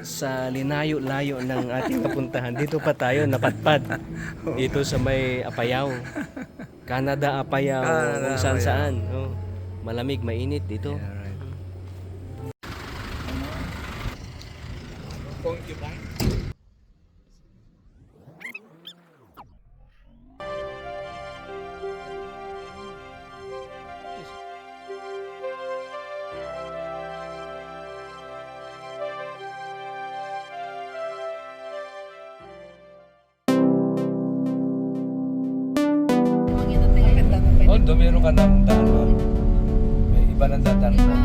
sa linayo-layo ng ating napuntahan. Dito pa tayo napatpad. Dito sa may Apayao. Canada, Apayao, Canada, kung saan-saan. Oh, malamig, mainit dito. Yeah, right. Although meron ka ng daan doon, may iba ng dadaan doon.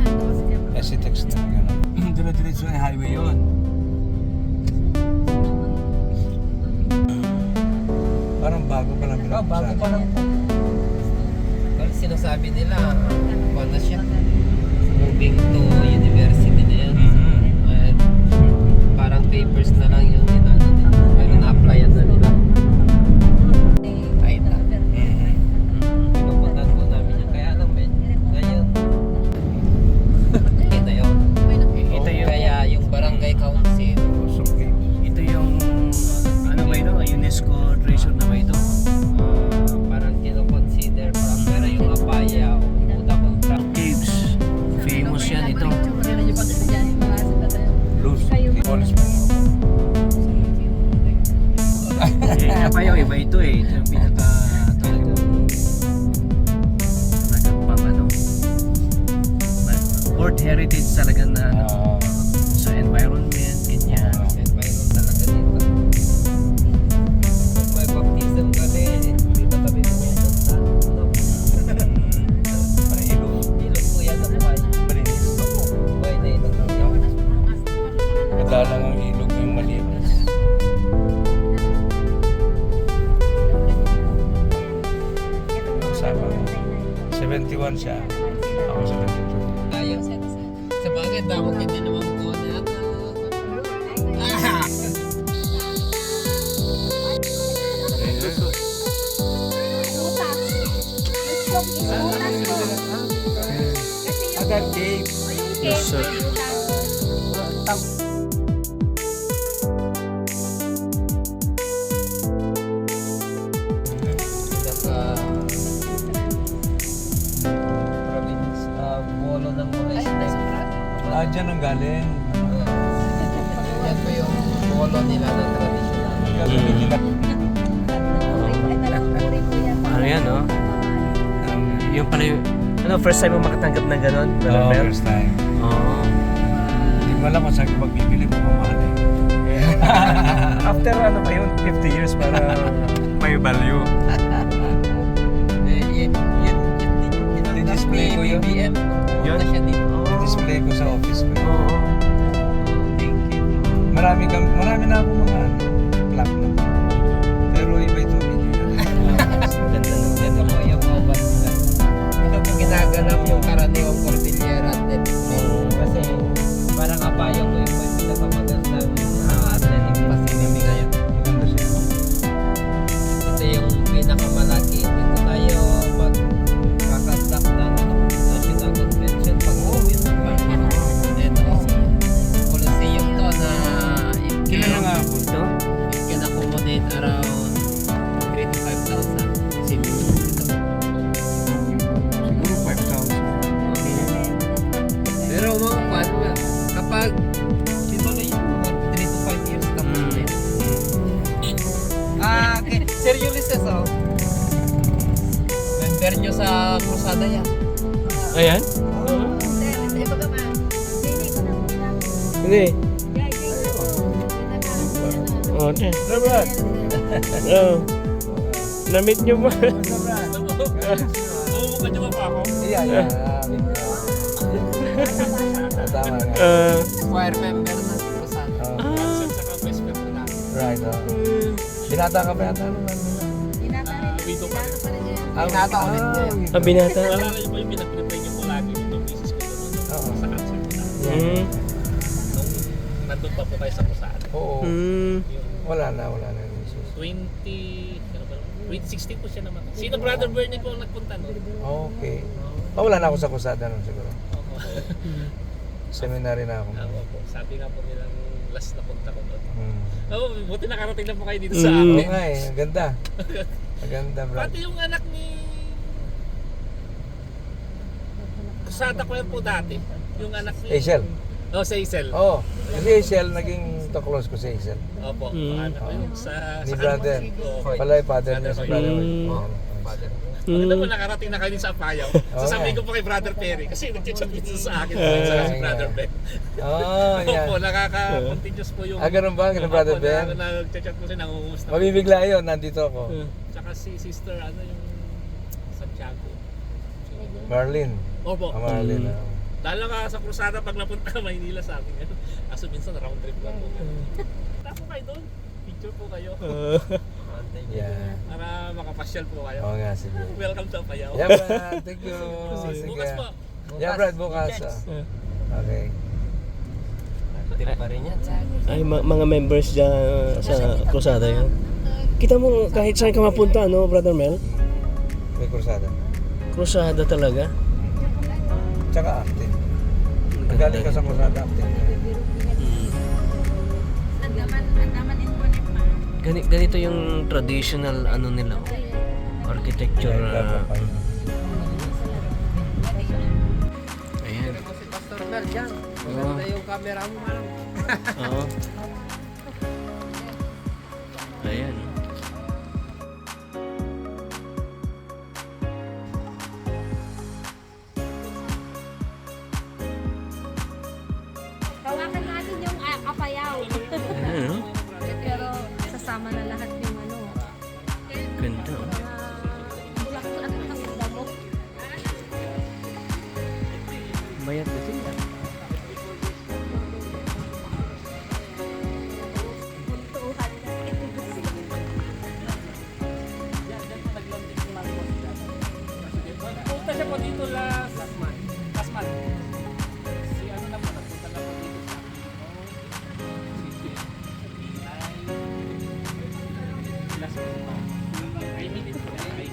SCTEX na gano'n. Dire-diretso na yung highway yun. Parang bago pa lang pinag Bago pa lang po. Well, sinasabi nila, paano siya? Moving to university na yan. At parang papers na lang yung inano nila. Pero na-applyan na nila. Ay na. Pinupuntahan po namin yun. Kaya lang, ngayon. Ito yun. Ito yung- Kaya yung barangay council, Ito yung ano ba ito? UNESCO treasure na ba ito? parang kino-consider pa. Pero yung Apaya, Udakol Track, Caves. Famous yan ito. Blues. Police man. Apayao, iba ito eh. Ito yung pinaka talagang pang ano. World Heritage talaga na ano. Sa environment, ganyan. mayroon talaga dito. Kung may baptism kami, dito kami pumunta. Parang ilog. Ilog po yan ang buhay. Malinis. Buhay na ilog. Madalang ang ilog yung malinis. Sama. 71 siya. Ako 72. Ayaw. Sa bagay, damok hindi naman po na yan. Agad cave. Yes, sir. Sa province, Bolo ng Molestes. Dyan ang galing. Yan po yung bolo nila na traditional. Gagamitin na. Ano yan, no? Yung pala yung... Ano, first time mo makatanggap ng ganon? Oo, first time. Oo. Hindi mo alam kung saan ka magbibili mo kamahal eh. After ano ba yun? 50 years para may value. Display ko yun. BBM. Yun? Na siya dito. Display ko sa office ko. Oo. Thank you. Marami na ako mga plaque na. Pero iba itong video. Ganda ng Ito po yung obat. Ito po ginaganap yung karaniwang Cordillera Athletic Team. Kasi parang Apaya po yung may pinakamagandang athletic facility ngayon. Maganda siya. Ito yung pinakamalaki. Dito tayo magkakandak ng national convention pag-uwin ng banyo. Ito Coliseum to na Kailan nga ako? Ito? it can accommodate around 3,000 to 5,000 citizens dito. Siguro 5,000. Pero mga pan, kapag tituloy yung mga 3 to 5 years ka po ulit. Okay. Sir Ulysses, oh. Member nyo sa Crusada yan. Ayan? Hindi. Okay. Robert! Oh. Na-meet nyo ba? Iya, iya. Tama nga. Choir member na sa Crusada. Right. Binata ka ba yata naman? Binata ulit niya yan. Binata. Alala niyo ba yung pinag-prepare niyo po lagi yung business ko doon Oo. sa cancer ko na? Mm. Nung nandun pa po kayo sa Pusada. Oo. Mm. Wala na yung misis. 2016 po siya naman. Sino Brother Bernie po ang nagpunta no? Okay. Wala na ako sa kusada nun siguro. Seminary na ako. Oo po. Sabi nga po nilang last na punta ko doon. Hmm. Oo, buti nakarating na po kayo dito sa Oo amin. nga eh, ang ganda. Ang ganda, Brad. Pati yung anak ni Santa Claus po dati. Yung anak ni Hazel. Oh, si Hazel. Oo. Kasi Hazel, naging to-close ko si Hazel. Opo, anak ko yun sa Ni sa brother. Oo. Pala yung father niya sa brother. Oo, father. Maganda po nakarating na kayo din sa Apayaw. Sasabihin ko po kay Brother Perry kasi nag-chat dito sa akin sa si Brother Ben. Oo, yan. Opo, nakaka-continuous po yung... Ganun ba? Ganun, Brother Opo, Ben? nag-chat po siya, nangungumusta po. Mabibigla yun, nandito ako. Tsaka si Sister, ano yung Santiago. Marlene. Opo. Marlene. Dahil ka sa krusada pag napunta ka Maynila sa amin. Kaso minsan round trip lang po. Punta po kayo doon. Picture po kayo. Yeah. Para makapasyal po kayo. Oo nga, sige. Welcome sa Apayaw. Yeah, Brad. Thank you. Sige. Bukas po. Yeah, Brad, bukas. Okay. Active pa rin yan. Ay, mga members dyan sa krusada yan. Kita mo kahit saan ka mapunta, no, Brother Mel? May kursada. Krusada talaga. Tsaka active. Magaling ka sa kursada, active. Ganito yung traditional ano nila, architecture. Ayan. Pero si Pastor Mel dyan. Maganda yung camera mo, man. Oo. Ayan. Tawakan natin yung Apayaw. Ayan, no? Pero sasama na lahat yung ano. Ganda. Oh. Bulaklak ng damo. Mayat na sila. Puntuhan na. Punta siya po dito last month. Last month. Si ano na po, nagpunta na po dito sa last month. Amy din po. Amy.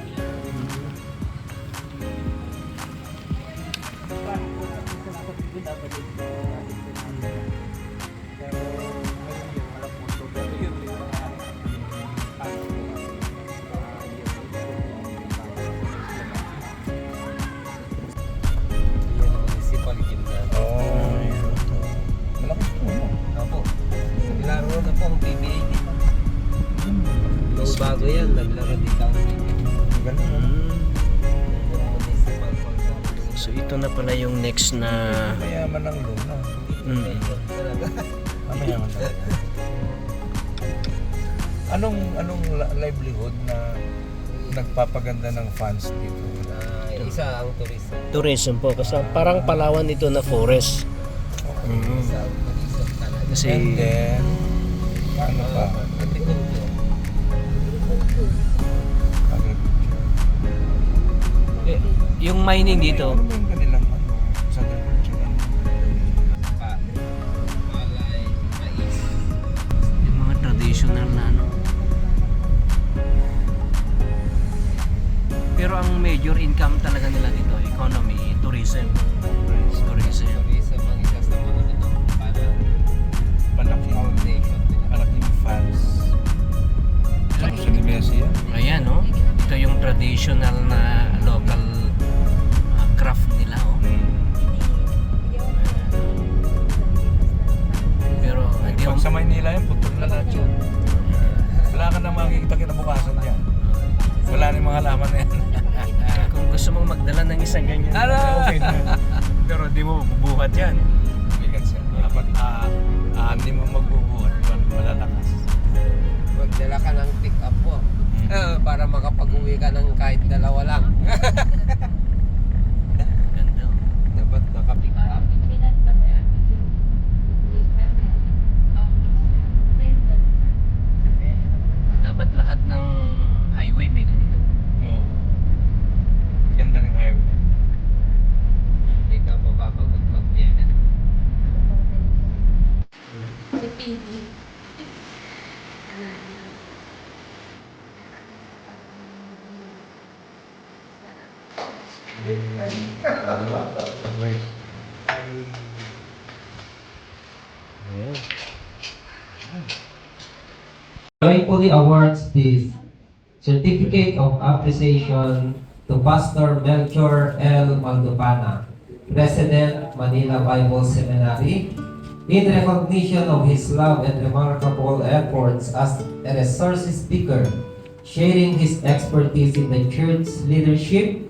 Yan ang municipal gym na. Oo. Malakas po. Opo. Naglaro na po ang PBA dito. Nung bago yan, naglaro dito ang PBA. Ganun. Municipal hall. So ito na pala yung next na Mayaman ng luna. Mayaman talaga. Anong livelihood na nagpapaganda ng fans dito? Isa ang tourism. tourism po kasi parang Palawan ito na forest. Isa ang tourism talaga. Kasi And then, ano pa? Agriculture. Agriculture. yung mining dito, Ano ba yung kanilang ano, sa agriculture? Pa. Malay. Mais. yung mga traditional na ano. Pero ang major income talaga nila dito, economy, tourism. Tourism. Tourism ang isa sa mga ano, para Malaking foundation nila. malaking fans. Sa Indonesia? Ayan, no? Ito yung traditional na local craft nila, oh. Pero hindi Pag sa Maynila yan, putol na lahat yun. Wala ka na makikita kinabukasan dyan. Wala na yung mga laman na yan. kung gusto mong magdala ng isang ganyan, Ano? okay na. Pero di mo mabubuhat yan. Bigat siya. Dapat hindi mo magbubuhat. Malalakas. Magdala ka ng pick up po. Para makapag-uwi ka ng kahit dalawa lang. Ganda, oh. Dapat naka-pick up. Dapat lahat ng highway may ganito. Oo. Ganda ng highway. Hindi ka mapapagod mag-biyahe. Si Piggy. joyfully awards the Certificate of Appreciation to Pastor Melchor L. Maldopana, President, Manila Bible Seminary, in recognition of his love and remarkable efforts as a resource speaker, sharing his expertise in the church leadership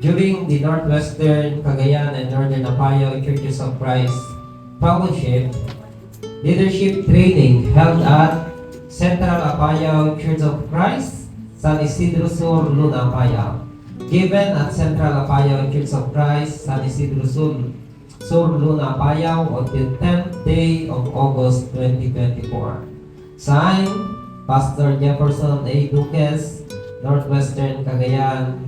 during the Northwestern, Cagayan, and Northern Apayao Churches of Christ Fellowship Leadership Training held at Central Apayao Church of Christ, San Isidro Sur, Luna, Apayao. Given at Central Apayao Church of Christ, San Isidro Sur, Luna, Apayao on the 10th day of August 2024. Signed, Pastor Jefferson A. Duques, Northwestern Cagayan,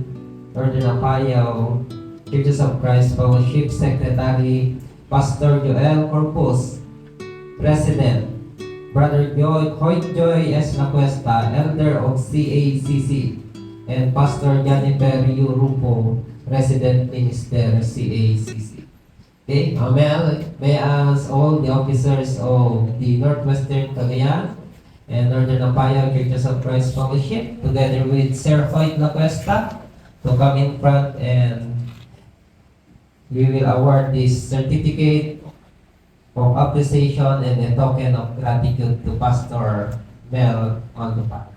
Northern Apayao Churches of Christ Fellowship Secretary, Pastor Joel Corpus, President, Brother Joy S. Lacuesta, Elder of CACC, and Pastor Jennifer U. Rumpo, Resident Minister CACC. Okay, may I ask all the officers of the Northwestern Cagayan and Northern Apayao Churches of Christ Fellowship, together with Sir Hoyt Lacuesta, to come in front, and we will award this certificate of appreciation and a token of gratitude to Pastor Mel Maldopana.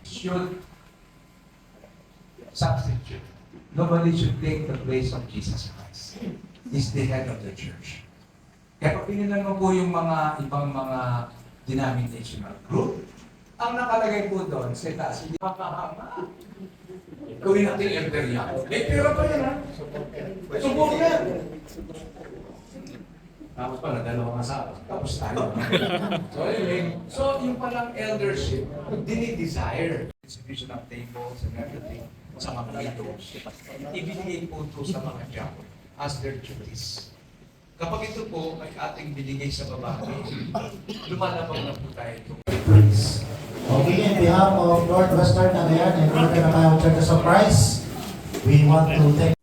Should substitute. Nobody should take the place of Jesus Christ. He's the head of the church. Kaya pag pinilan mo po yung mga ibang mga denominational group, ang nakalagay po doon sa taas, hindi makahama. Gawin natin imperial. Pero pa yan, ha? Subok yan. Tapos pala, dalawang asawa. Tapos tayo. So anyway, so yung palang eldership, dinidesire. Distribution of tables and everything sa mga widows. Ibinigay po ito sa mga diakon as their duties. Kapag ito po ay ating binigay sa babae, lumalabang na po tayo ito. Okay, in behalf of Northwestern Cagayan and Northern Apayao Churches of Christ, we want to thank